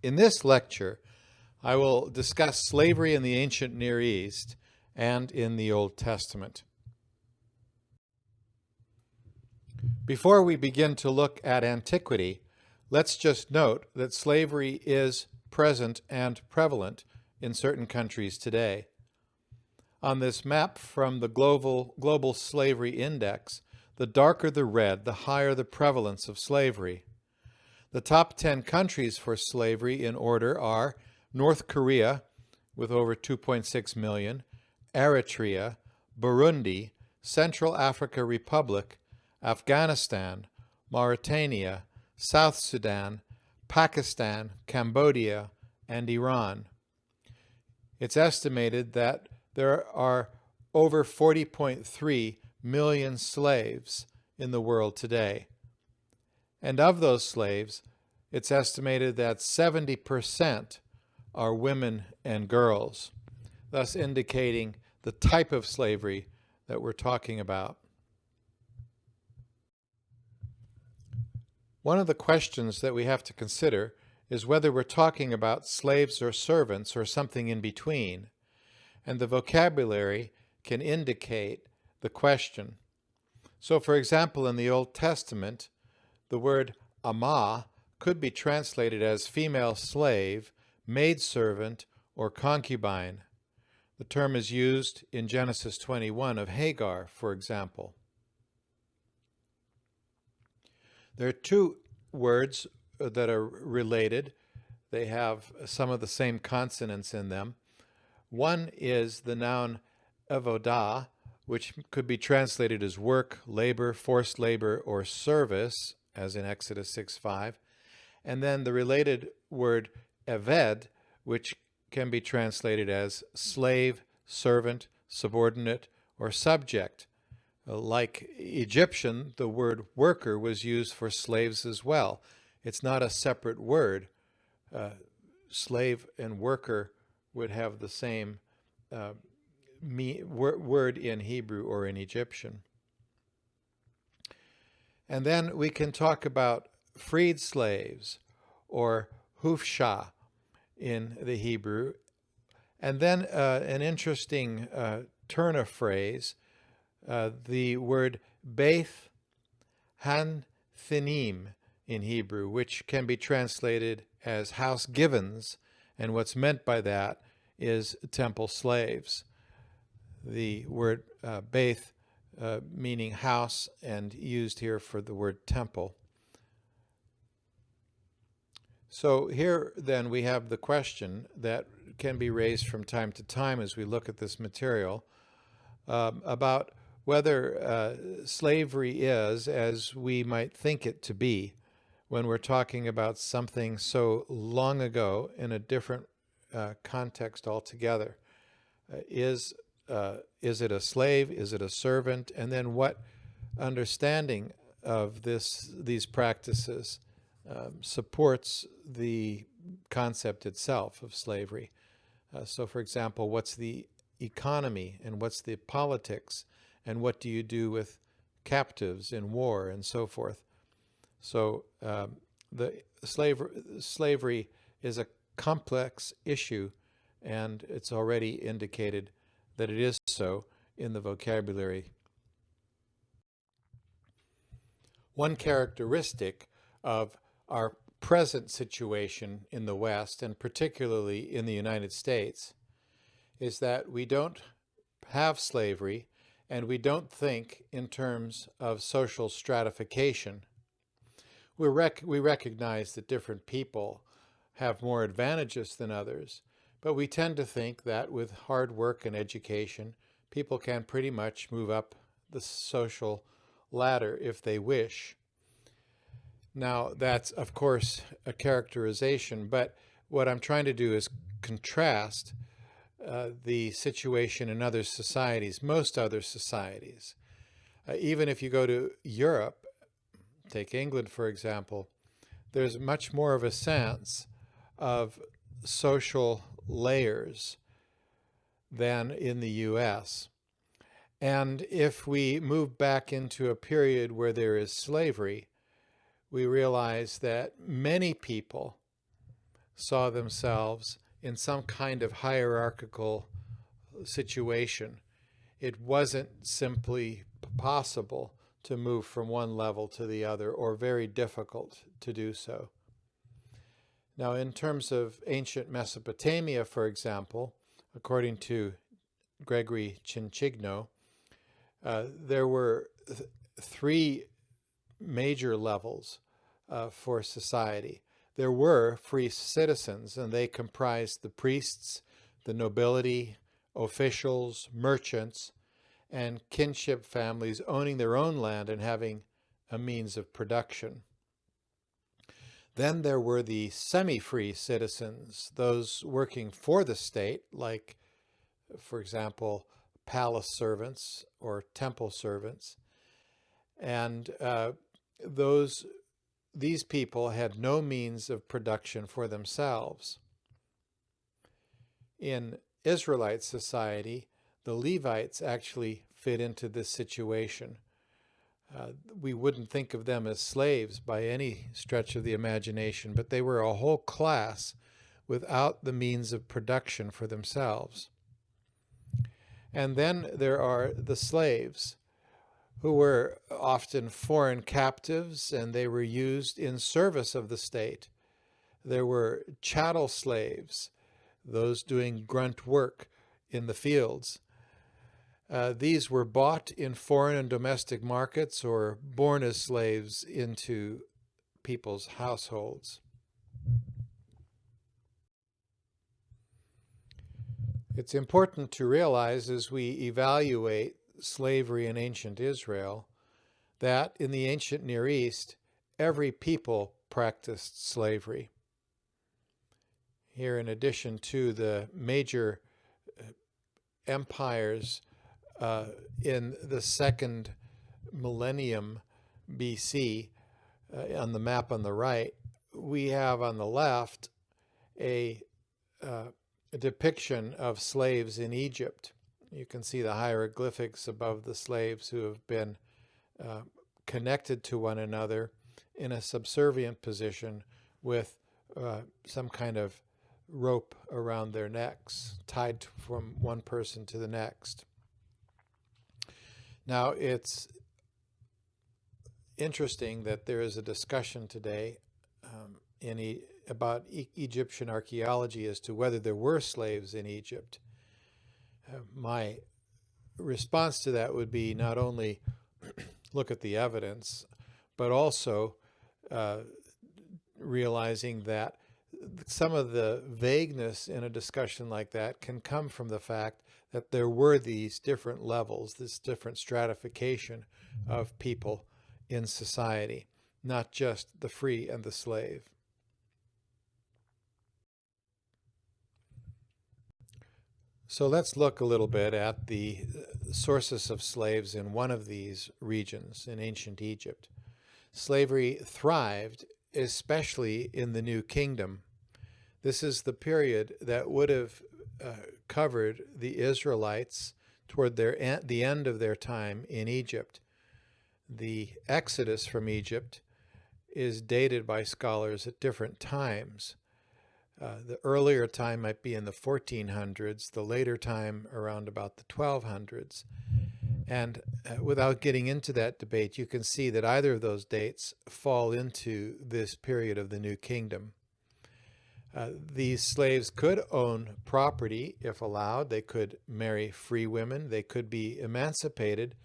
In this lecture, I will discuss slavery in the ancient Near East and in the Old Testament. Before we begin to look at antiquity, let's just note that slavery is present and prevalent in certain countries today. On this map from the Global Slavery Index, the darker the red, the higher the prevalence of slavery. The top 10 countries for slavery in order are North Korea, with over 2.6 million, Eritrea, Burundi, Central Africa Republic, Afghanistan, Mauritania, South Sudan, Pakistan, Cambodia, and Iran. It's estimated that there are over 40.3 million slaves in the world today. And of those slaves, it's estimated that 70% are women and girls, thus indicating the type of slavery that we're talking about. One of the questions that we have to consider is whether we're talking about slaves or servants or something in between, and the vocabulary can indicate the question. So, for example, in the Old Testament, the word amah could be translated as female slave, maidservant, or concubine. The term is used in Genesis 21 of Hagar, for example. There are two words that are related. They have some of the same consonants in them. One is the noun avodah, which could be translated as work, labor, forced labor, or service, as in Exodus 6:5. And then the related word eved, which can be translated as slave, servant, subordinate, or subject. Like Egyptian, the word worker was used for slaves as well. It's not a separate word. Slave and worker would have the same word in Hebrew or in Egyptian. And then we can talk about freed slaves, or hufsha in the Hebrew. And then an interesting turn of phrase, the word Beth Hanthinim in Hebrew, which can be translated as house givens, and what's meant by that is temple slaves. The word Beth meaning house, and used here for the word temple. So here then we have the question that can be raised from time to time as we look at this material about whether slavery is as we might think it to be when we're talking about something so long ago in a different context altogether. Is it a slave? Is it a servant? And then what understanding of these practices supports the concept itself of slavery? So, for example, what's the economy and what's the politics, and what do you do with captives in war and so forth? So the slavery is a complex issue, and it's already indicated that it is so in the vocabulary. One characteristic of our present situation in the West, and particularly in the United States, is that we don't have slavery, and we don't think in terms of social stratification. We recognize that different people have more advantages than others, but we tend to think that with hard work and education, people can pretty much move up the social ladder if they wish. Now, that's, of course, a characterization, but what I'm trying to do is contrast the situation in other societies, most other societies. Even if you go to Europe, take England, for example, there's much more of a sense of social layers than in the U.S. And if we move back into a period where there is slavery, we realize that many people saw themselves in some kind of hierarchical situation. It wasn't simply possible to move from one level to the other, or very difficult to do so. Now, in terms of ancient Mesopotamia, for example, according to Gregory Cinchigno, there were three major levels for society. There were free citizens, and they comprised the priests, the nobility, officials, merchants, and kinship families owning their own land and having a means of production. Then there were the semi-free citizens, those working for the state, like, for example, palace servants or temple servants. And these people had no means of production for themselves. In Israelite society, the Levites actually fit into this situation. We wouldn't think of them as slaves by any stretch of the imagination, but they were a whole class without the means of production for themselves. And then there are the slaves, who were often foreign captives, and they were used in service of the state. There were chattel slaves, those doing grunt work in the fields. These were bought in foreign and domestic markets or born as slaves into people's households. It's important to realize as we evaluate slavery in ancient Israel that in the ancient Near East, every people practiced slavery. Here, in addition to the major empires in the second millennium BC, on the map on the right, we have on the left a depiction of slaves in Egypt. You can see the hieroglyphics above the slaves who have been connected to one another in a subservient position with some kind of rope around their necks, tied from one person to the next. Now, it's interesting that there is a discussion today about Egyptian archaeology as to whether there were slaves in Egypt. My response to that would be not only look at the evidence, but also realizing that some of the vagueness in a discussion like that can come from the fact that there were these different levels, this different stratification of people in society, not just the free and the slave. So let's look a little bit at the sources of slaves in one of these regions in ancient Egypt. Slavery thrived, especially in the New Kingdom. This is the period that would have covered the Israelites toward the end of their time in Egypt. The exodus from Egypt is dated by scholars at different times. The earlier time might be in the 1400s, the later time around about the 1200s. And without getting into that debate, you can see that either of those dates fall into this period of the New Kingdom. These slaves could own property if allowed. They could marry free women. They could be emancipated,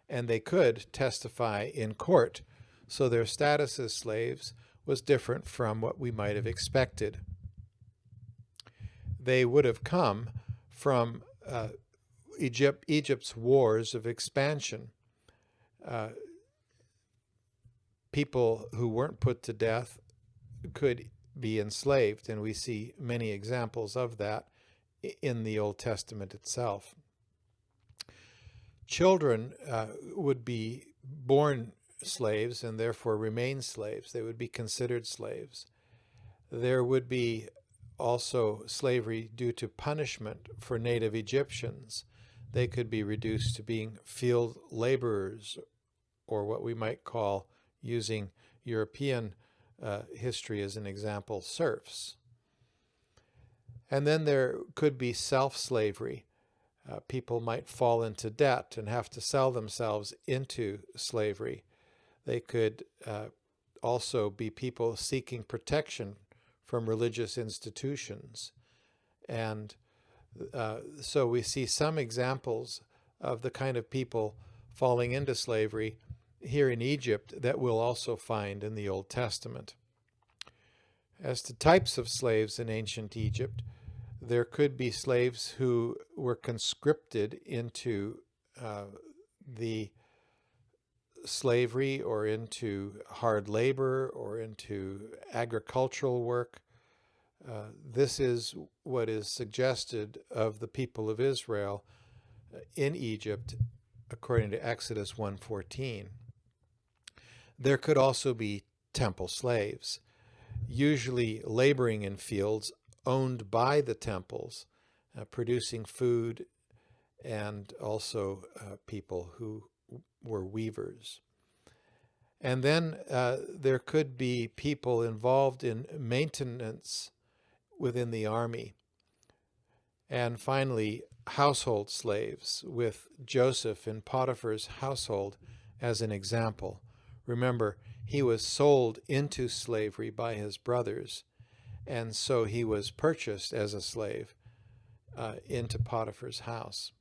and they could testify in court. So their status as slaves was different from what we might have expected. They would have come from Egypt's wars of expansion. People who weren't put to death could be enslaved, and we see many examples of that in the Old Testament itself. Children would be born slaves and therefore remain slaves. They would be considered slaves. There would be also slavery due to punishment for native Egyptians. They could be reduced to being field laborers, or what we might call, using European history as an example, serfs. And then there could be self-slavery. People might fall into debt and have to sell themselves into slavery. They could also be people seeking protection from religious institutions. And so we see some examples of the kind of people falling into slavery here in Egypt that we'll also find in the Old Testament. As to types of slaves in ancient Egypt, there could be slaves who were conscripted into the slavery or into hard labor or into agricultural work. This is what is suggested of the people of Israel in Egypt according to Exodus 1:14. There could also be temple slaves, usually laboring in fields owned by the temples, producing food, and also people who were weavers. And then there could be people involved in maintenance within the army. And finally, household slaves, with Joseph in Potiphar's household as an example. Remember, he was sold into slavery by his brothers, and so he was purchased as a slave into Potiphar's house.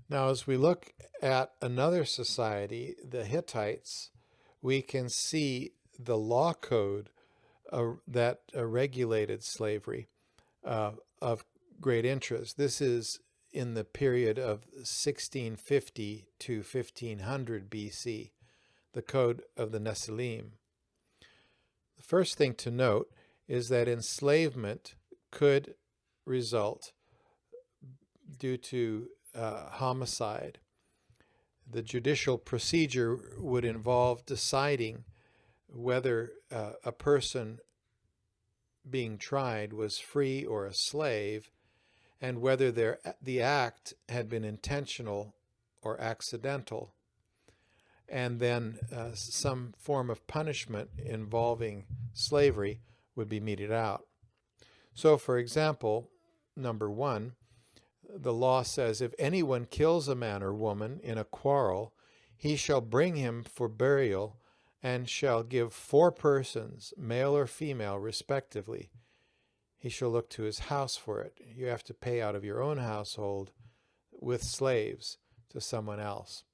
Now, as we look at another society, the Hittites, we can see the law code that regulated slavery of great interest. This is in the period of 1650 to 1500 BC, the Code of the Nephilim. The first thing to note is that enslavement could result due to homicide. The judicial procedure would involve deciding whether a person being tried was free or a slave, and whether the act had been intentional or accidental, and then some form of punishment involving slavery would be meted out. So, for example, number 1, the law says, if anyone kills a man or woman in a quarrel, he shall bring him for burial and shall give 4 persons, male or female, respectively. He shall look to his house for it. You have to pay out of your own household with slaves to someone else.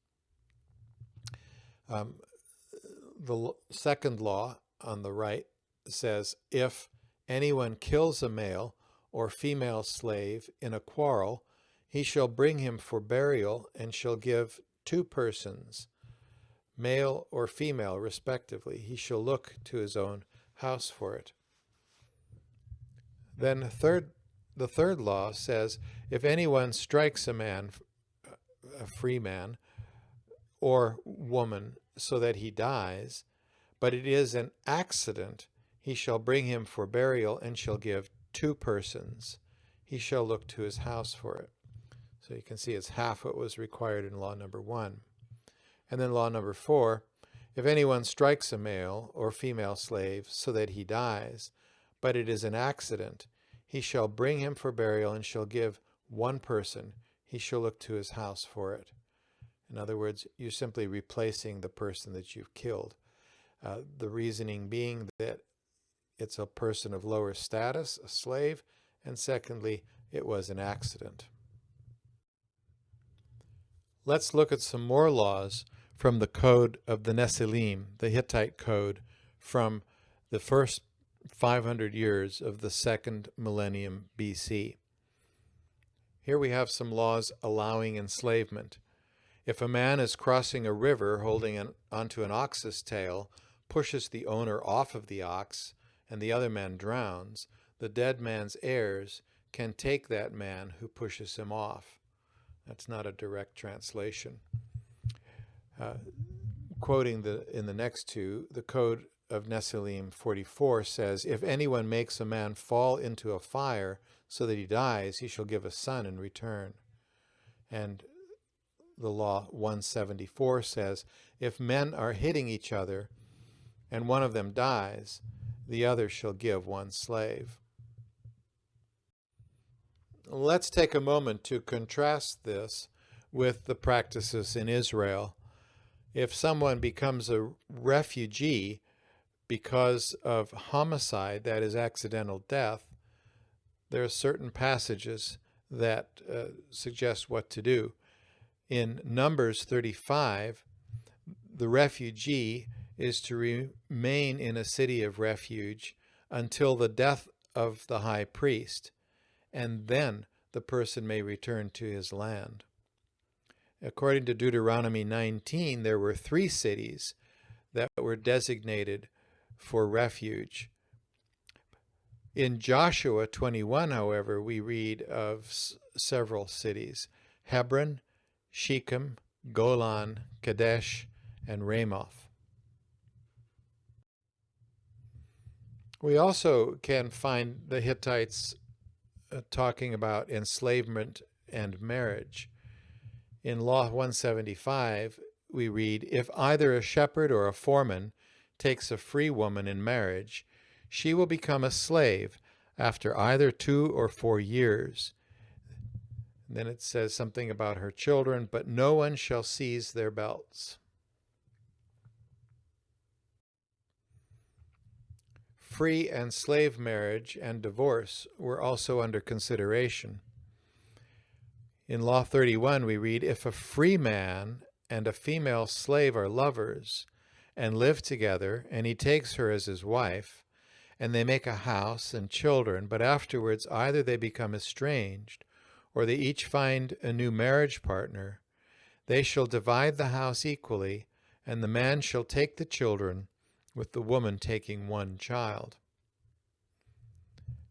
The second law on the right says, if anyone kills a male or female slave in a quarrel, he shall bring him for burial and shall give 2 persons, male or female, respectively. He shall look to his own house for it. Then the third law says, if anyone strikes a man, a free man, or woman, so that he dies, but it is an accident, he shall bring him for burial and shall give 2 persons. He shall look to his house for it. So you can see it's half what was required in law number 1. And then law number 4, if anyone strikes a male or female slave so that he dies, but it is an accident, he shall bring him for burial and shall give 1 person. He shall look to his house for it. In other words, you're simply replacing the person that you've killed. The reasoning being that it's a person of lower status, a slave, and secondly, it was an accident. Let's look at some more laws from the Code of the Nephilim, the Hittite code, from the first 500 years of the 2nd millennium BC. Here we have some laws allowing enslavement. If a man is crossing a river holding onto an ox's tail, pushes the owner off of the ox, and the other man drowns, the dead man's heirs can take that man who pushes him off. That's not a direct translation. Quoting in the next 2, the Code of Nephilim 44 says, if anyone makes a man fall into a fire so that he dies, he shall give a son in return. And the law 174 says, if men are hitting each other and one of them dies, the other shall give one slave. Let's take a moment to contrast this with the practices in Israel. If someone becomes a refugee because of homicide, that is accidental death, there are certain passages that suggest what to do. In Numbers 35, the refugee is to remain in a city of refuge until the death of the high priest, and then the person may return to his land. According to Deuteronomy 19, there were 3 cities that were designated for refuge. In Joshua 21, however, we read of several cities: Hebron, Shechem, Golan, Kadesh, and Ramoth. We also can find the Hittites talking about enslavement and marriage. In Law 175, we read, "If either a shepherd or a foreman takes a free woman in marriage, she will become a slave after either 2 or 4 years." And then it says something about her children, "But no one shall seize their belts." Free and slave marriage and divorce were also under consideration. In Law 31, we read, "If a free man and a female slave are lovers and live together, and he takes her as his wife, and they make a house and children, but afterwards either they become estranged or they each find a new marriage partner, they shall divide the house equally, and the man shall take the children, with the woman taking 1 child."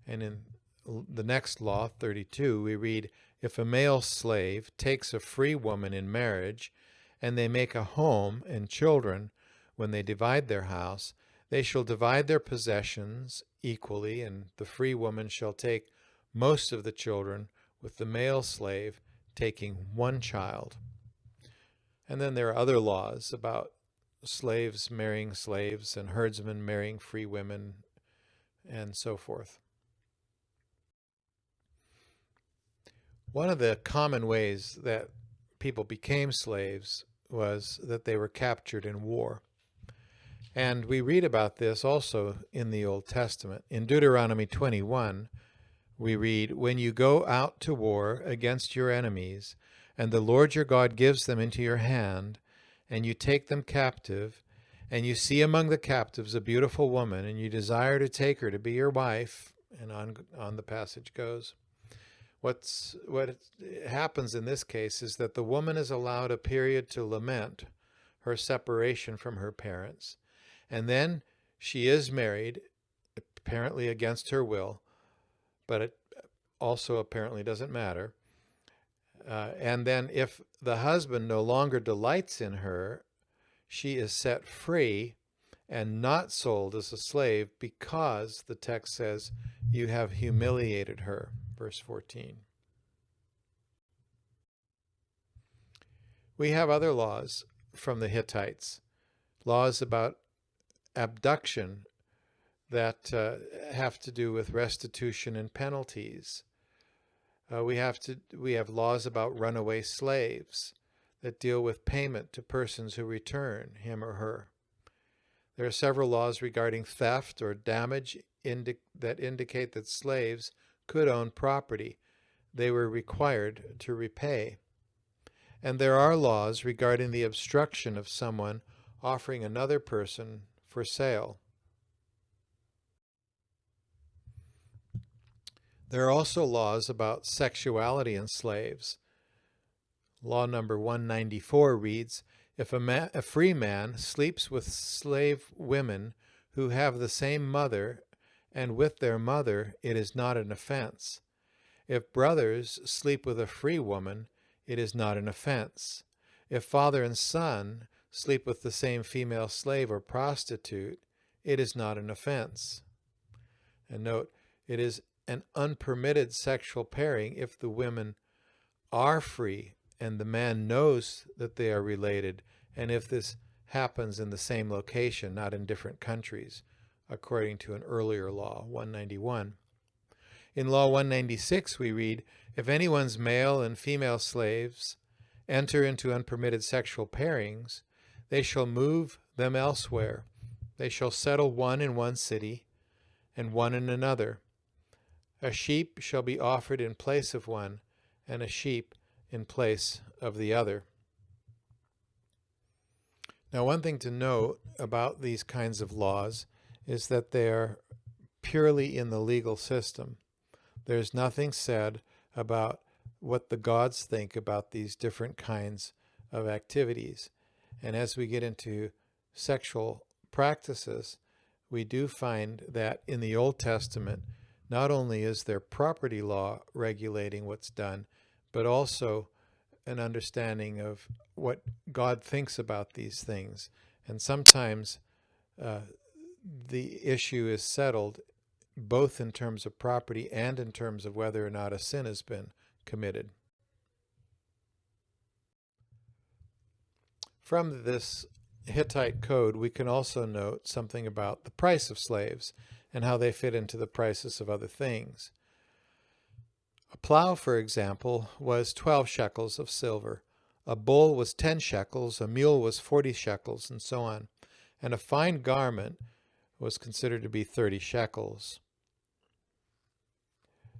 And in the next Law, 32, we read, "If a male slave takes a free woman in marriage, and they make a home and children, when they divide their house, they shall divide their possessions equally, and the free woman shall take most of the children, with the male slave taking 1 child." And then there are other laws about slaves marrying slaves and herdsmen marrying free women and so forth. One of the common ways that people became slaves was that they were captured in war. And we read about this also in the Old Testament. In Deuteronomy 21, we read, "When you go out to war against your enemies, and the Lord your God gives them into your hand, and you take them captive, and you see among the captives a beautiful woman, and you desire to take her to be your wife," and on the passage goes. What happens in this case is that the woman is allowed a period to lament her separation from her parents, and then she is married, apparently against her will, but it also apparently doesn't matter. And then if the husband no longer delights in her, she is set free and not sold as a slave, because the text says, "You have humiliated her." Verse 14. We have other laws from the Hittites, laws about abduction that have to do with restitution and penalties. We have laws about runaway slaves that deal with payment to persons who return him or her. There are several laws regarding theft or damage that indicate that slaves could own property they were required to repay. And there are laws regarding the obstruction of someone offering another person for sale. There are also laws about sexuality in slaves. Law number 194 reads, "If a free man sleeps with slave women who have the same mother, and with their mother, it is not an offense. If brothers sleep with a free woman, it is not an offense. If father and son sleep with the same female slave or prostitute, it is not an offense." And note, it is an unpermitted sexual pairing if the women are free and the man knows that they are related, and if this happens in the same location, not in different countries, according to an earlier law, 191. In Law 196, we read, if anyone's male and female slaves enter into unpermitted sexual pairings, they shall move them elsewhere. They shall settle one in one city and one in another. A sheep shall be offered in place of one, and a sheep in place of the other. Now, one thing to note about these kinds of laws is that they are purely in the legal system. There's nothing said about what the gods think about these different kinds of activities. And as we get into sexual practices, we do find that in the Old Testament, not only is there property law regulating what's done, but also an understanding of what God thinks about these things. And sometimes the issue is settled both in terms of property and in terms of whether or not a sin has been committed. From this Hittite code, we can also note something about the price of slaves and how they fit into the prices of other things. A plow, for example, was 12 shekels of silver. A bull was 10 shekels, a mule was 40 shekels, and so on. And a fine garment was considered to be 30 shekels.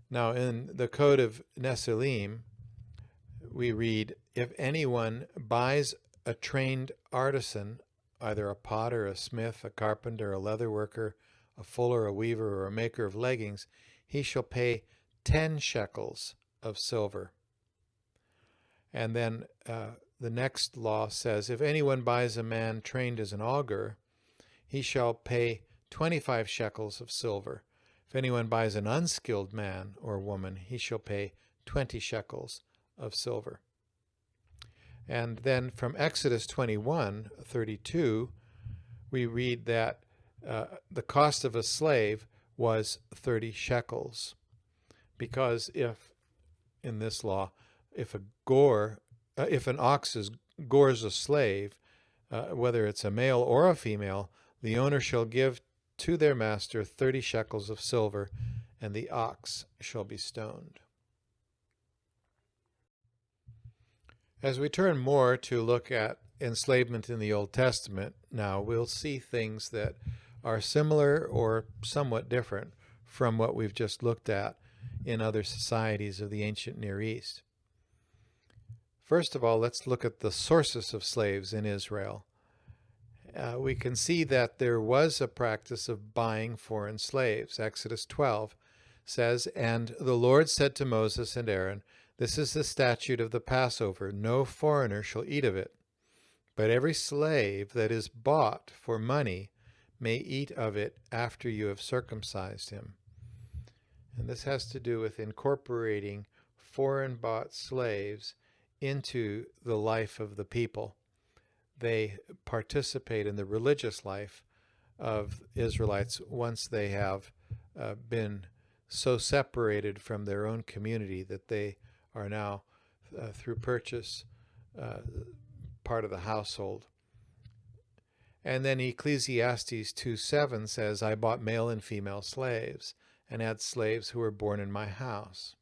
Now, in the Code of Nephilim, we read, if anyone buys a trained artisan, either a potter, a smith, a carpenter, a leather worker, a fuller, a weaver, or a maker of leggings, he shall pay 10 shekels of silver. And then the next law says, if anyone buys a man trained as an augur, he shall pay 25 shekels of silver. If anyone buys an unskilled man or woman, he shall pay 20 shekels of silver. And then from Exodus 21:32, we read that the cost of a slave was 30 shekels. Because if, in this law, if an ox gores a slave, whether it's a male or a female, the owner shall give to their master 30 shekels of silver, and the ox shall be stoned. As we turn more to look at enslavement in the Old Testament, now we'll see things that are similar or somewhat different from what we've just looked at in other societies of the ancient Near East. First of all, let's look at the sources of slaves in Israel. We can see that there was a practice of buying foreign slaves. Exodus 12 says, and the Lord said to Moses and Aaron, this is the statute of the Passover. No foreigner shall eat of it. But every slave that is bought for money may eat of it after you have circumcised him. And this has to do with incorporating foreign bought slaves into the life of the people. They participate in the religious life of Israelites once they have been so separated from their own community that they are now, through purchase, part of the household. And then Ecclesiastes 2:7 says, I bought male and female slaves, and had slaves who were born in my house.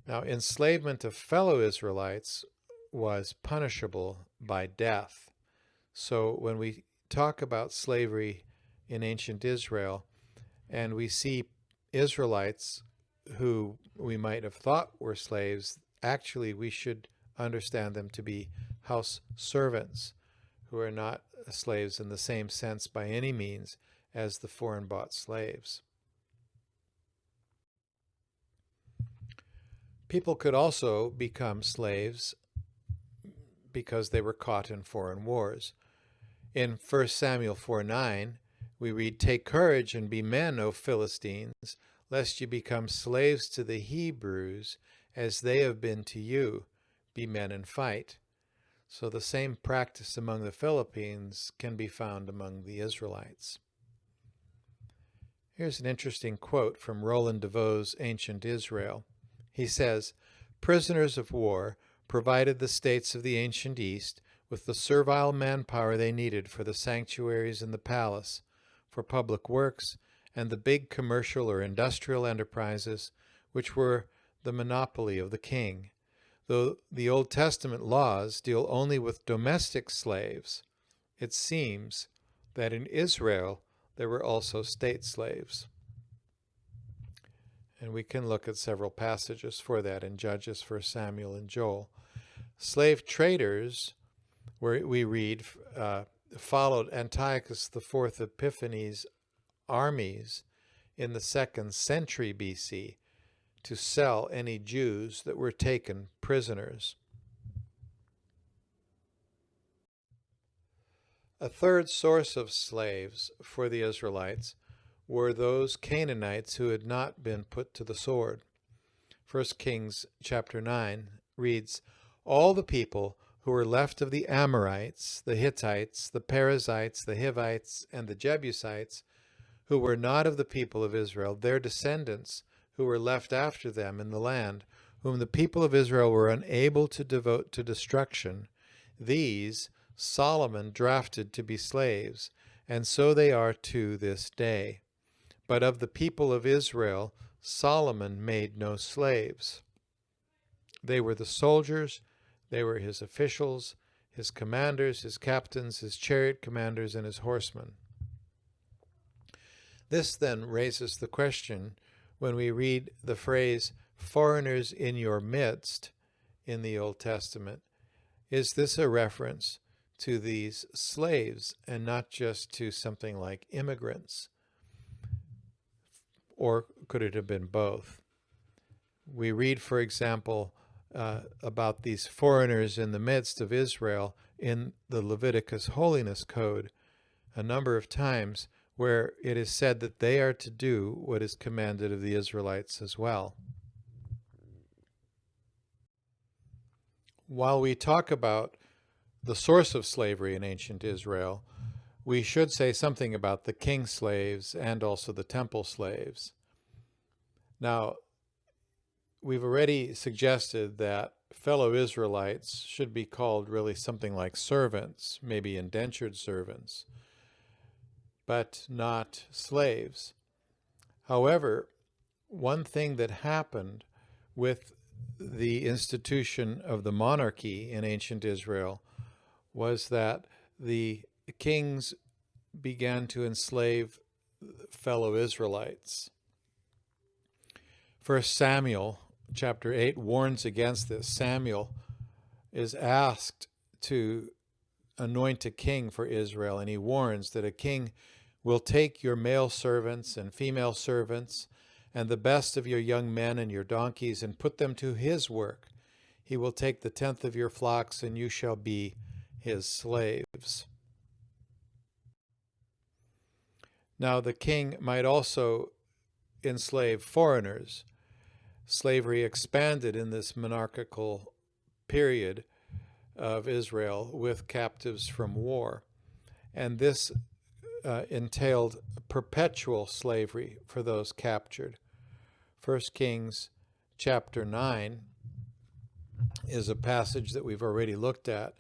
Now, enslavement of fellow Israelites was punishable by death. So when we talk about slavery in ancient Israel, and we see Israelites who we might have thought were slaves, actually we should understand them to be house servants, who are not slaves in the same sense by any means as the foreign bought slaves. People could also become slaves because they were caught in foreign wars. In 1 Samuel 4:9, we read, take courage and be men, O Philistines, lest you become slaves to the Hebrews, as they have been to you. Be men and fight. So the same practice among the Philippines can be found among the Israelites. Here's an interesting quote from Rollin DeVoe's Ancient Israel. He says, prisoners of war provided the states of the ancient East with the servile manpower they needed for the sanctuaries and the palace, for public works, and the big commercial or industrial enterprises, which were the monopoly of the king. Though the Old Testament laws deal only with domestic slaves, it seems that in Israel there were also state slaves. And we can look at several passages for that in Judges, 1 Samuel, and Joel. Slave traders, where we read, followed Antiochus IV Epiphanes' armies in the 2nd century BC to sell any Jews that were taken prisoners. A third source of slaves for the Israelites were those Canaanites who had not been put to the sword. 1 Kings chapter 9 reads, "All the people who were left of the Amorites, the Hittites, the Perizzites, the Hivites, and the Jebusites, who were not of the people of Israel, their descendants who were left after them in the land, whom the people of Israel were unable to devote to destruction, these Solomon drafted to be slaves, and so they are to this day. But of the people of Israel, Solomon made no slaves. They were the soldiers, they were his officials, his commanders, his captains, his chariot commanders, and his horsemen." This then raises the question, when we read the phrase, "foreigners in your midst" in the Old Testament, is this a reference to these slaves and not just to something like immigrants? Or could it have been both? We read, for example, about these foreigners in the midst of Israel in the Leviticus Holiness Code a number of times, where it is said that they are to do what is commanded of the Israelites as well. While we talk about the source of slavery in ancient Israel, we should say something about the king slaves and also the temple slaves. Now, we've already suggested that fellow Israelites should be called really something like servants, maybe indentured servants, but not slaves. However, one thing that happened with the institution of the monarchy in ancient Israel was that the kings began to enslave fellow Israelites. 1 Samuel chapter 8 warns against this. Samuel is asked to anoint a king for Israel, and he warns that a king will take your male servants and female servants and the best of your young men and your donkeys and put them to his work. He will take the 10th of your flocks, and you shall be his slaves. Now, the king might also enslave foreigners. Slavery expanded in this monarchical period of Israel with captives from war. And this entailed perpetual slavery for those captured. 1 Kings chapter 9 is a passage that we've already looked at,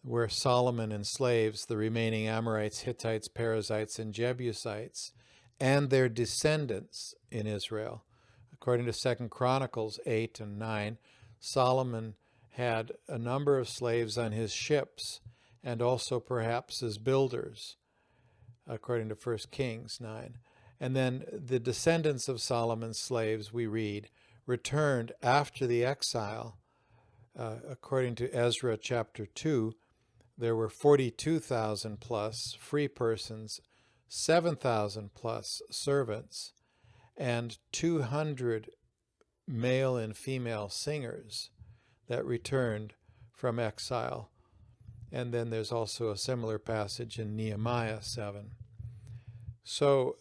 where Solomon enslaves the remaining Amorites, Hittites, Perizzites, and Jebusites and their descendants in Israel. According to 2 Chronicles 8 and 9, Solomon had a number of slaves on his ships and also perhaps as builders, according to 1 Kings 9. And then the descendants of Solomon's slaves, we read, returned after the exile. According to Ezra chapter 2, there were 42,000 plus free persons, 7,000 plus servants, and 200 male and female singers that returned from exile. And then there's also a similar passage in Nehemiah 7. So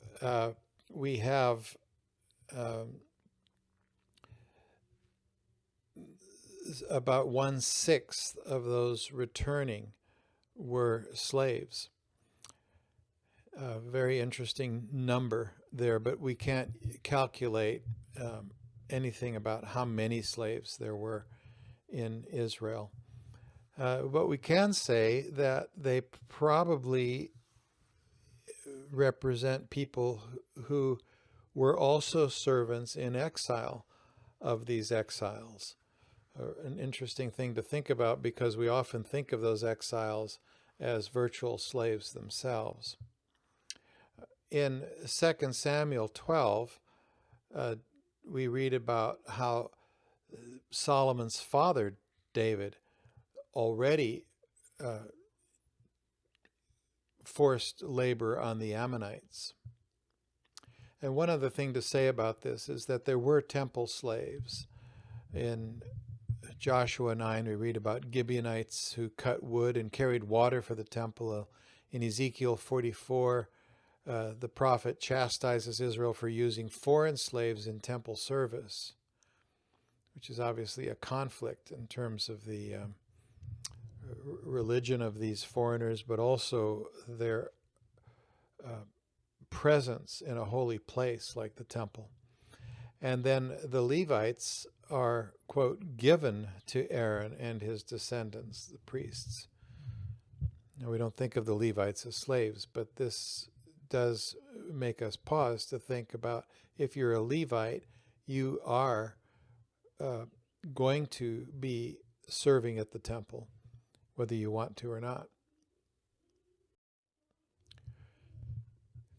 we have about 1/6 of those returning were slaves. A very interesting number there, but we can't calculate anything about how many slaves there were in Israel. But we can say that they probably represent people who were also servants in exile of these exiles. An interesting thing to think about, because we often think of those exiles as virtual slaves themselves. In 2 Samuel 12, we read about how Solomon's father, David, already forced labor on the Ammonites. And one other thing to say about this is that there were temple slaves. In Joshua 9, we read about Gibeonites who cut wood and carried water for the temple. In Ezekiel 44, the prophet chastises Israel for using foreign slaves in temple service, which is obviously a conflict in terms of the religion of these foreigners, but also their presence in a holy place like the temple. And then the Levites are, quote, given to Aaron and his descendants, the priests. Now, we don't think of the Levites as slaves, but this does make us pause to think about, if you're a Levite, you are going to be serving at the temple, whether you want to or not.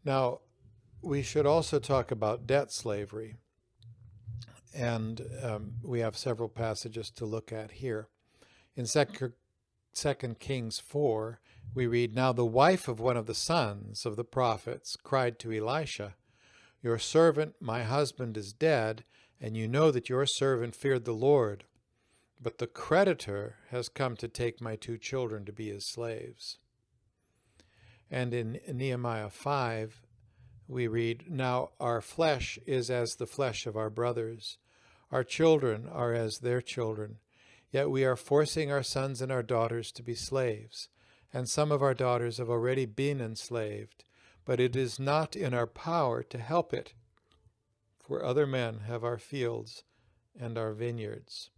Now, we should also talk about debt slavery. And we have several passages to look at here. In 2 Kings 4, we read, "Now the wife of one of the sons of the prophets cried to Elisha, 'Your servant, my husband, is dead, and you know that your servant feared the Lord. But the creditor has come to take my 2 children to be his slaves.'" And in Nehemiah 5, we read, "Now our flesh is as the flesh of our brothers. Our children are as their children. Yet we are forcing our sons and our daughters to be slaves. And some of our daughters have already been enslaved. But it is not in our power to help it, for other men have our fields and our vineyards."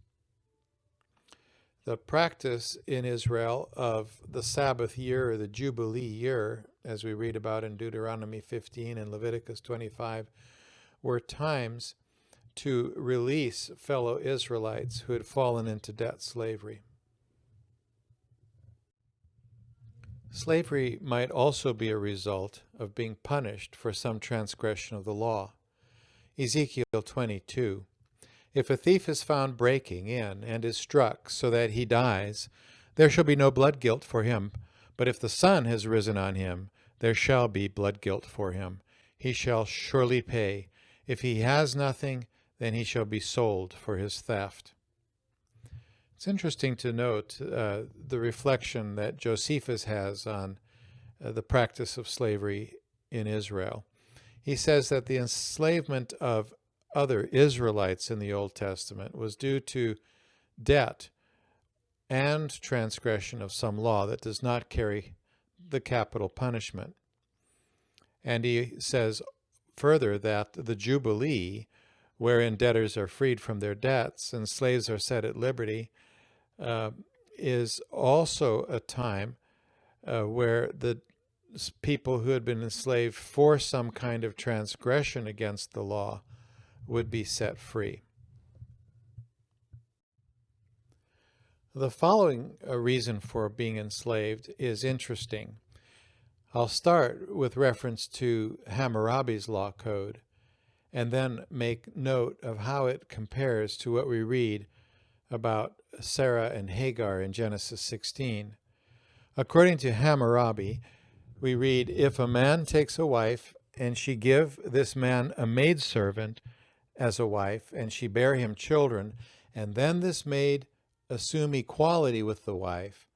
The practice in Israel of the Sabbath year, or the Jubilee year, as we read about in Deuteronomy 15 and Leviticus 25, were times to release fellow Israelites who had fallen into debt slavery. Slavery might also be a result of being punished for some transgression of the law. Ezekiel 22, "If a thief is found breaking in and is struck so that he dies, there shall be no blood guilt for him. But if the sun has risen on him, there shall be blood guilt for him. He shall surely pay. If he has nothing, then he shall be sold for his theft." It's interesting to note the reflection that Josephus has on the practice of slavery in Israel. He says that the enslavement of other Israelites in the Old Testament was due to debt and transgression of some law that does not carry the capital punishment. And he says further that the Jubilee, wherein debtors are freed from their debts and slaves are set at liberty, is also a time where the people who had been enslaved for some kind of transgression against the law would be set free. The following reason for being enslaved is interesting. I'll start with reference to Hammurabi's law code, and then make note of how it compares to what we read about Sarah and Hagar in Genesis 16. According to Hammurabi, we read, "If a man takes a wife, and she give this man a maidservant as a wife, and she bear him children, and then this maid assume equality with the wife,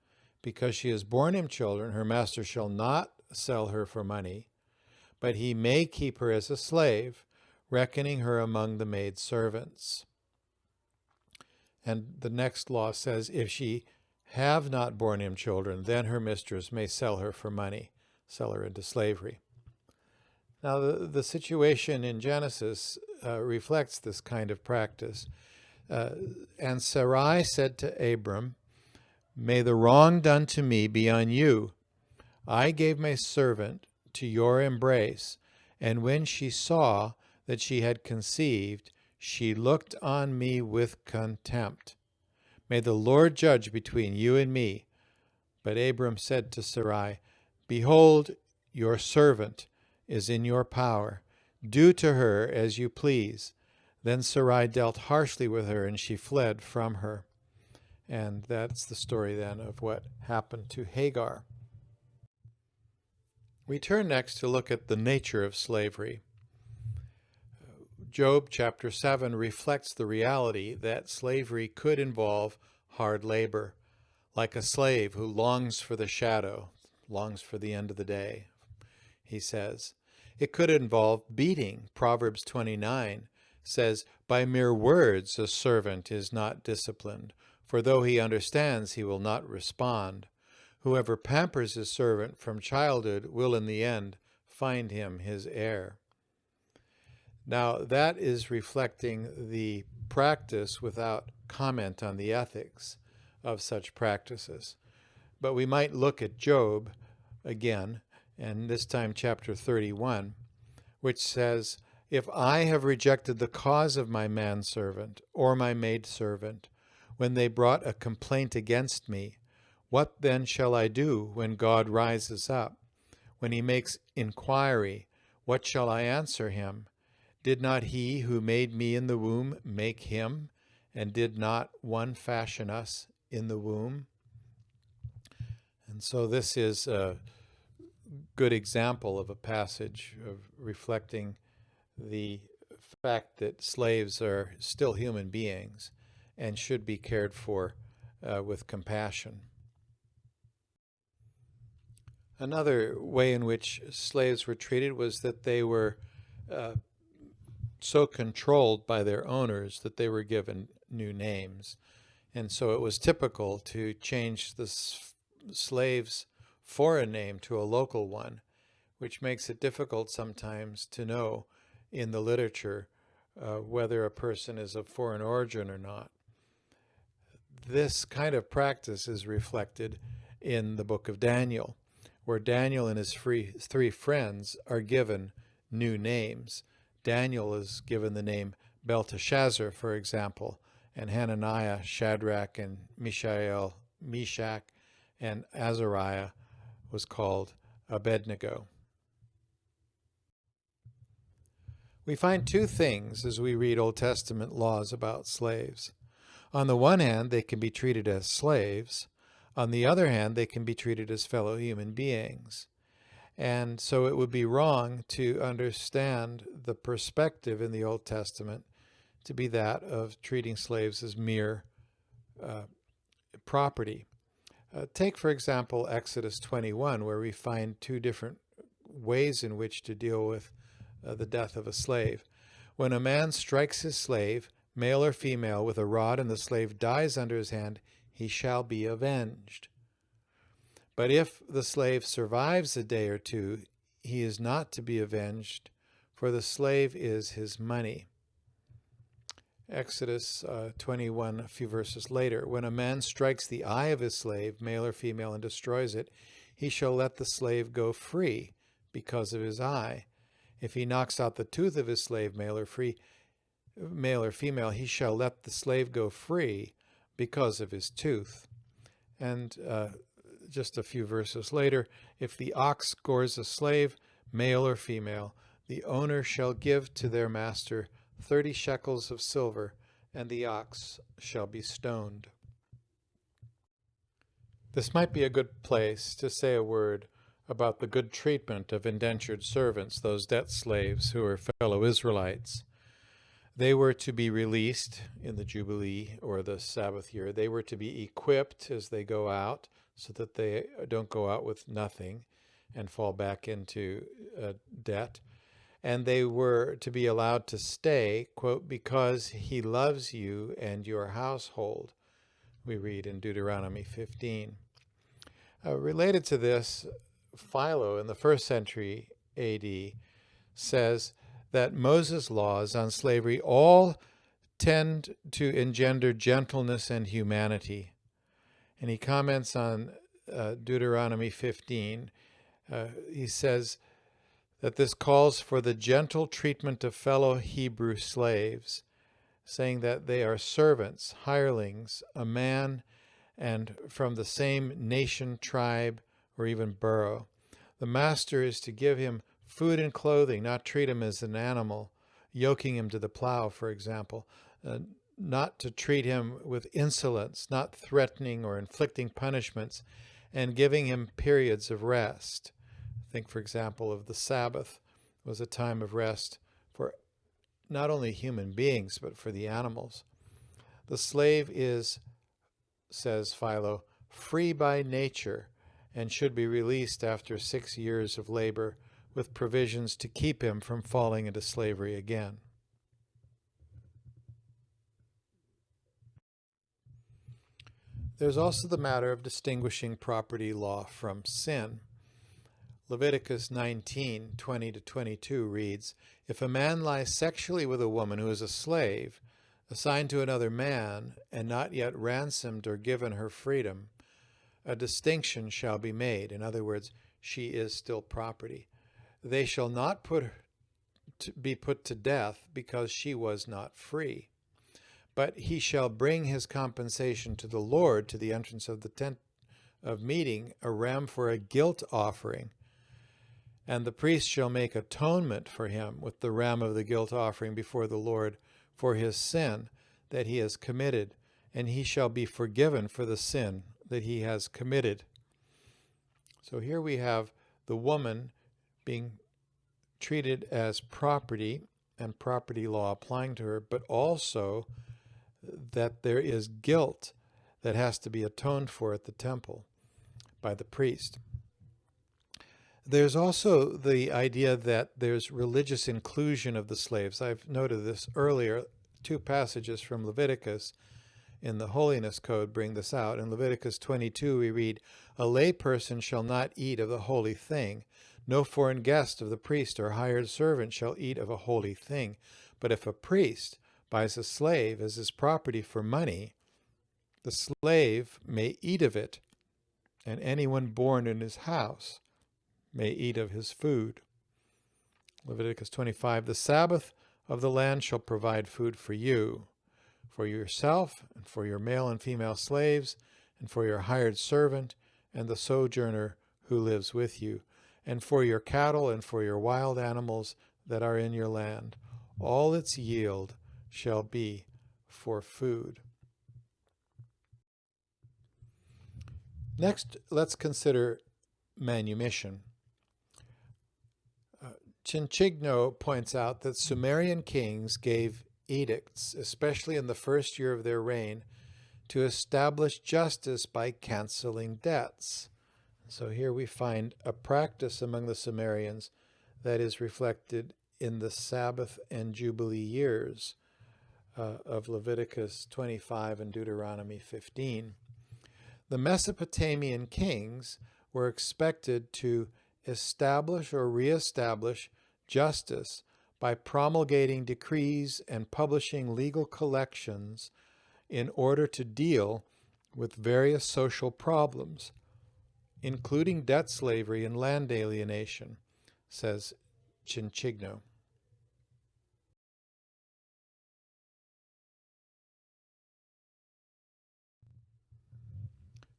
because she has borne him children, her master shall not sell her for money, but he may keep her as a slave, reckoning her among the maidservants." And the next law says, "If she have not borne him children, then her mistress may sell her for money," sell her into slavery. Now, the situation in Genesis reflects this kind of practice. "And Sarai said to Abram, 'May the wrong done to me be on you. I gave my servant to your embrace, and when she saw that she had conceived, she looked on me with contempt. May the Lord judge between you and me. But Abram said to Sarai, Behold, your servant is in your power. Do to her as you please. Then Sarai dealt harshly with her, and she fled from her. And that's the story then of what happened to Hagar. We turn next to look at the nature of slavery. Job chapter 7 reflects the reality that slavery could involve hard labor, like a slave who longs for the shadow, longs for the end of the day, he says. It could involve beating. Proverbs 29 says, By mere words a servant is not disciplined, for though he understands, he will not respond. Whoever pampers his servant from childhood will in the end find him his heir. Now, that is reflecting the practice without comment on the ethics of such practices. But we might look at Job again, and this time chapter 31, which says, If I have rejected the cause of my manservant or my maidservant, when they brought a complaint against me, what then shall I do when God rises up? When he makes inquiry, what shall I answer him? Did not he who made me in the womb make him? And did not one fashion us in the womb? And so this is a good example of a passage of reflecting the fact that slaves are still human beings and should be cared for with compassion. Another way in which slaves were treated was that they were so controlled by their owners that they were given new names. And so it was typical to change the slave's foreign name to a local one, which makes it difficult sometimes to know in the literature whether a person is of foreign origin or not. This kind of practice is reflected in the book of Daniel, where Daniel and his three friends are given new names. Daniel is given the name Belteshazzar, for example, and Hananiah, Shadrach, and Meshach, and Azariah was called Abednego. We find two things as we read Old Testament laws about slaves. On the one hand, they can be treated as slaves. On the other hand, they can be treated as fellow human beings. And so it would be wrong to understand the perspective in the Old Testament to be that of treating slaves as mere property. Take, for example, Exodus 21, where we find two different ways in which to deal with the death of a slave. When a man strikes his slave, male or female, with a rod, and the slave dies under his hand, he shall be avenged. But if the slave survives a day or two, he is not to be avenged, for the slave is his money. Exodus 21, a few verses later, when a man strikes the eye of his slave, male or female, and destroys it, he shall let the slave go free because of his eye. If he knocks out the tooth of his slave, male or female, he shall let the slave go free because of his tooth. And just a few verses later, if the ox gores a slave, male or female, the owner shall give to their master 30 shekels of silver, and the ox shall be stoned. This might be a good place to say a word about the good treatment of indentured servants, those debt slaves who are fellow Israelites. They were to be released in the Jubilee or the Sabbath year. They were to be equipped as they go out so that they don't go out with nothing and fall back into debt. And they were to be allowed to stay, quote, because he loves you and your household, we read in Deuteronomy 15. Related to this, Philo in the 1st century AD says that Moses' laws on slavery all tend to engender gentleness and humanity. And he comments on Deuteronomy 15. He says, that this calls for the gentle treatment of fellow Hebrew slaves, saying that they are servants, hirelings, a man, and from the same nation, tribe, or even borough. The master is to give him food and clothing, not treat him as an animal, yoking him to the plow, for example, not to treat him with insolence, not threatening or inflicting punishments, and giving him periods of rest. Think, for example, of the Sabbath was a time of rest for not only human beings, but for the animals. The slave is, says Philo, free by nature and should be released after 6 years of labor, with provisions to keep him from falling into slavery again. There's also the matter of distinguishing property law from sin. Leviticus 19:20-22 reads, "If a man lies sexually with a woman who is a slave, assigned to another man, and not yet ransomed or given her freedom, a distinction shall be made." In other words, she is still property. "They shall not be put to death because she was not free. But he shall bring his compensation to the Lord to the entrance of the tent of meeting, a ram for a guilt offering. And the priest shall make atonement for him with the ram of the guilt offering before the Lord for his sin that he has committed, and he shall be forgiven for the sin that he has committed." So here we have the woman being treated as property and property law applying to her, but also that there is guilt that has to be atoned for at the temple by the priest. There's also the idea that there's religious inclusion of the slaves. I've noted this earlier. 2 passages from Leviticus in the Holiness Code bring this out. In Leviticus 22 we read, "A layperson shall not eat of the holy thing. No foreign guest of the priest or hired servant shall eat of a holy thing. But if a priest buys a slave as his property for money, the slave may eat of it, and anyone born in his house may eat of his food." Leviticus 25, "The Sabbath of the land shall provide food for you, for yourself, and for your male and female slaves, and for your hired servant, and the sojourner who lives with you, and for your cattle, and for your wild animals that are in your land. All its yield shall be for food." Next, let's consider manumission. Chinchigno points out that Sumerian kings gave edicts, especially in the first year of their reign, to establish justice by canceling debts. So here we find a practice among the Sumerians that is reflected in the Sabbath and Jubilee years of Leviticus 25 and Deuteronomy 15. The Mesopotamian kings were expected to establish or reestablish justice by promulgating decrees and publishing legal collections in order to deal with various social problems, including debt slavery and land alienation, says Chinchigno.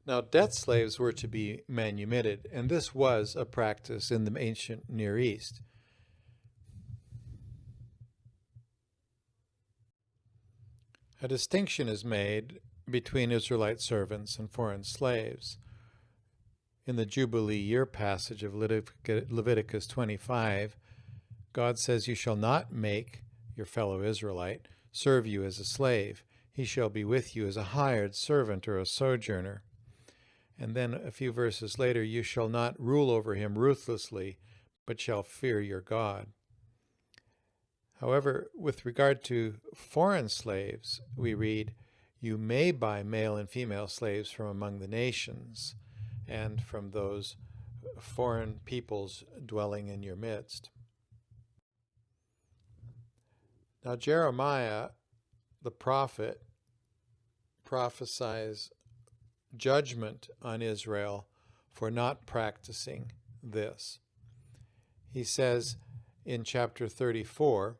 Now, debt slaves were to be manumitted, and this was a practice in the ancient Near East. A distinction is made between Israelite servants and foreign slaves. In the Jubilee Year passage of Leviticus 25, God says, "You shall not make your fellow Israelite serve you as a slave. He shall be with you as a hired servant or a sojourner." And then a few verses later, "You shall not rule over him ruthlessly, but shall fear your God." However, with regard to foreign slaves, we read, "You may buy male and female slaves from among the nations and from those foreign peoples dwelling in your midst." Now Jeremiah, the prophet, prophesies judgment on Israel for not practicing this. He says in chapter 34,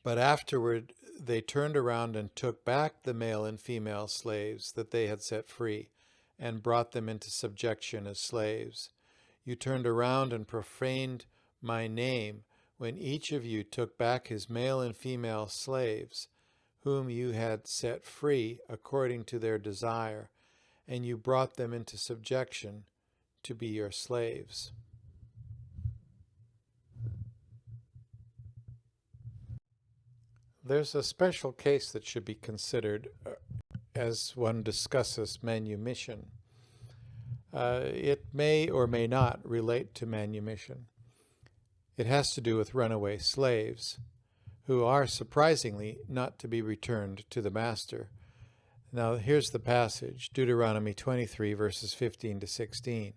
"But afterward they turned around and took back the male and female slaves that they had set free, and brought them into subjection as slaves. You turned around and profaned my name when each of you took back his male and female slaves, whom you had set free according to their desire, and you brought them into subjection to be your slaves." There's a special case that should be considered as one discusses manumission. It may or may not relate to manumission. It has to do with runaway slaves, who are surprisingly not to be returned to the master. Now here's the passage, Deuteronomy 23, verses 15 to 16.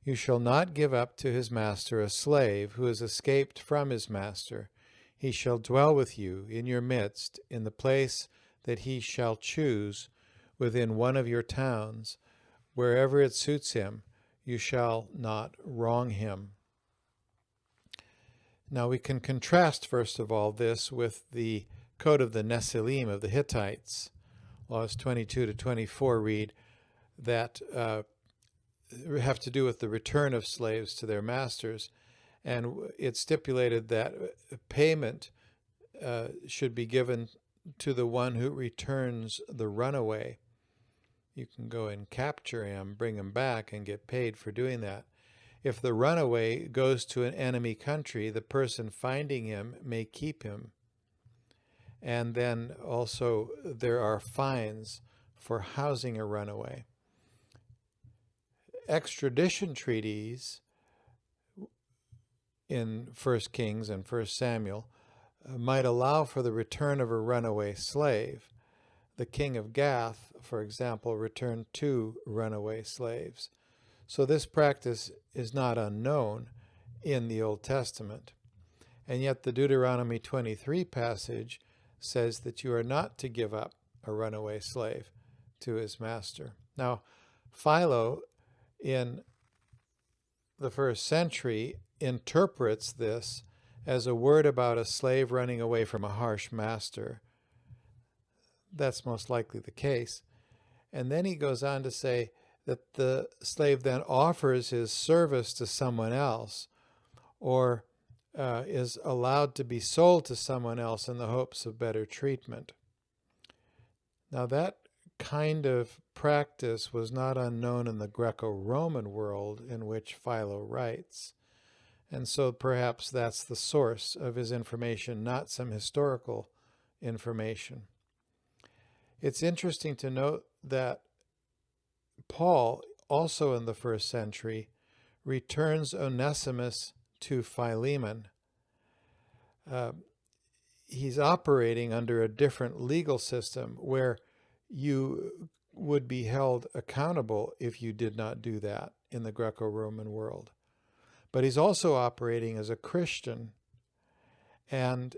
"You shall not give up to his master a slave who has escaped from his master. He shall dwell with you in your midst in the place that he shall choose within one of your towns. Wherever it suits him, you shall not wrong him." Now we can contrast, first of all, this with the code of the Nephilim of the Hittites. Laws 22 to 24 read that have to do with the return of slaves to their masters, and it stipulated that payment should be given to the one who returns the runaway. You can go and capture him, bring him back, and get paid for doing that. If the runaway goes to an enemy country, the person finding him may keep him. And then also there are fines for housing a runaway. Extradition treaties in 1 Kings and 1 Samuel might allow for the return of a runaway slave. The king of Gath, for example, returned 2 runaway slaves. So this practice is not unknown in the Old Testament. And yet the Deuteronomy 23 passage says that you are not to give up a runaway slave to his master. Now, Philo in the 1st century interprets this as a word about a slave running away from a harsh master. That's most likely the case. And then he goes on to say that the slave then offers his service to someone else, or is allowed to be sold to someone else in the hopes of better treatment. Now that kind of practice was not unknown in the Greco-Roman world in which Philo writes. And so perhaps that's the source of his information, not some historical information. It's interesting to note that Paul, also in the 1st century, returns Onesimus to Philemon. He's operating under a different legal system where you would be held accountable if you did not do that in the Greco-Roman world. But he's also operating as a Christian, and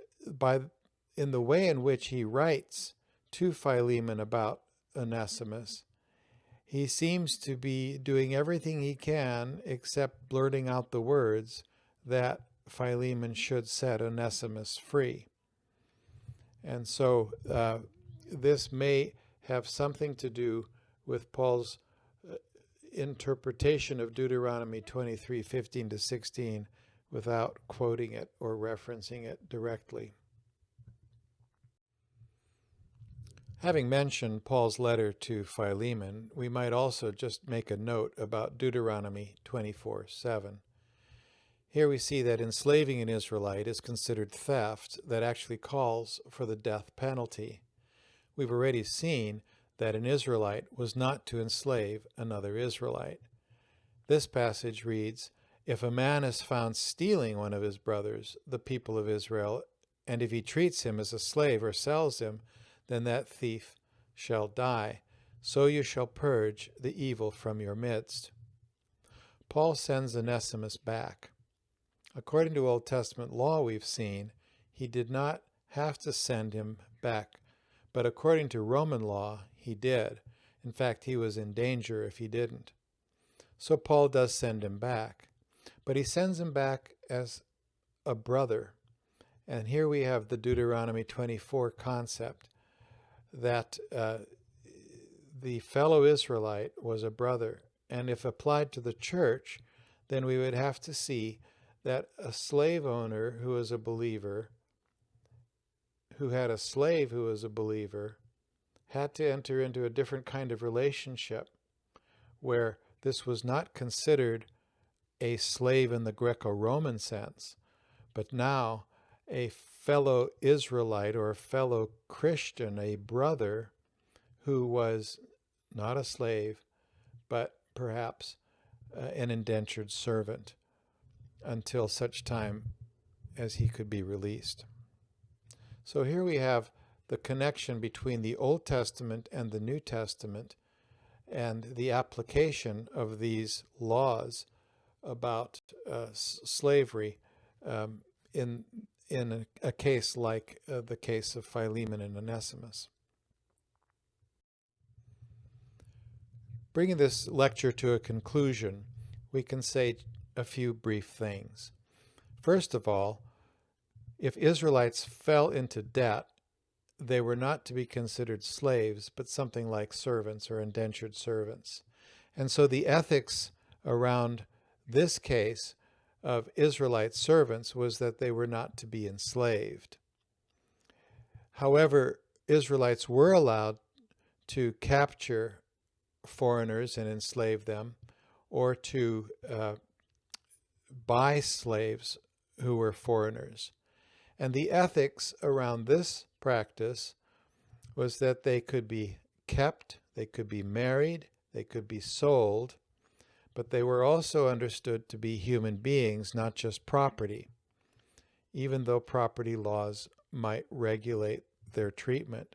in the way in which he writes to Philemon about Onesimus, he seems to be doing everything he can except blurting out the words that Philemon should set Onesimus free. And so this may have something to do with Paul's interpretation of Deuteronomy 23, 15 to 16 without quoting it or referencing it directly. Having mentioned Paul's letter to Philemon, we might also just make a note about Deuteronomy 24:7. Here we see that enslaving an Israelite is considered theft that actually calls for the death penalty. We've already seen that an Israelite was not to enslave another Israelite. This passage reads, "If a man is found stealing one of his brothers, the people of Israel, and if he treats him as a slave or sells him, then that thief shall die. So you shall purge the evil from your midst." Paul sends Onesimus back. According to Old Testament law, we've seen, he did not have to send him back, but according to Roman law, he did. In fact, he was in danger if he didn't. So Paul does send him back. but he sends him back as a brother. And here we have the Deuteronomy 24 concept that the fellow Israelite was a brother. And if applied to the church, then we would have to see that a slave owner who was a believer, who had a slave who was a believer, had to enter into a different kind of relationship where this was not considered a slave in the Greco-Roman sense, but now a fellow Israelite or a fellow Christian, a brother who was not a slave, but perhaps an indentured servant until such time as he could be released. So here we have the connection between the Old Testament and the New Testament and the application of these laws about slavery in a case like the case of Philemon and Onesimus. Bringing this lecture to a conclusion, we can say a few brief things. First of all, if Israelites fell into debt, they were not to be considered slaves, but something like servants or indentured servants. And so the ethics around this case of Israelite servants was that they were not to be enslaved. However, Israelites were allowed to capture foreigners and enslave them, or to buy slaves who were foreigners. And the ethics around this practice was that they could be kept, they could be married, they could be sold, but they were also understood to be human beings, not just property, even though property laws might regulate their treatment.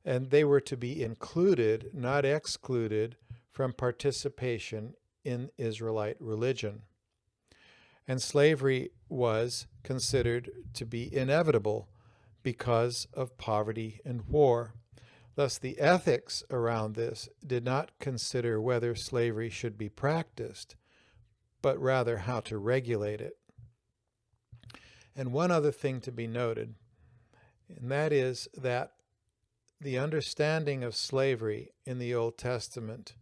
And they were to be included, not excluded, from participation in Israelite religion. And slavery was considered to be inevitable because of poverty and war. Thus, the ethics around this did not consider whether slavery should be practiced, but rather how to regulate it. And one other thing to be noted, and that is that the understanding of slavery in the Old Testament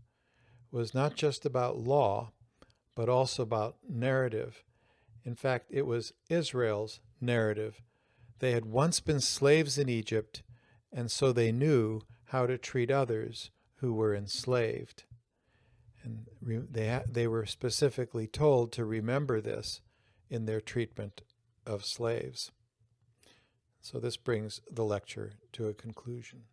was not just about law, but also about narrative. In fact, it was Israel's narrative. They had once been slaves in Egypt, and so they knew how to treat others who were enslaved. And they were specifically told to remember this in their treatment of slaves. So this brings the lecture to a conclusion.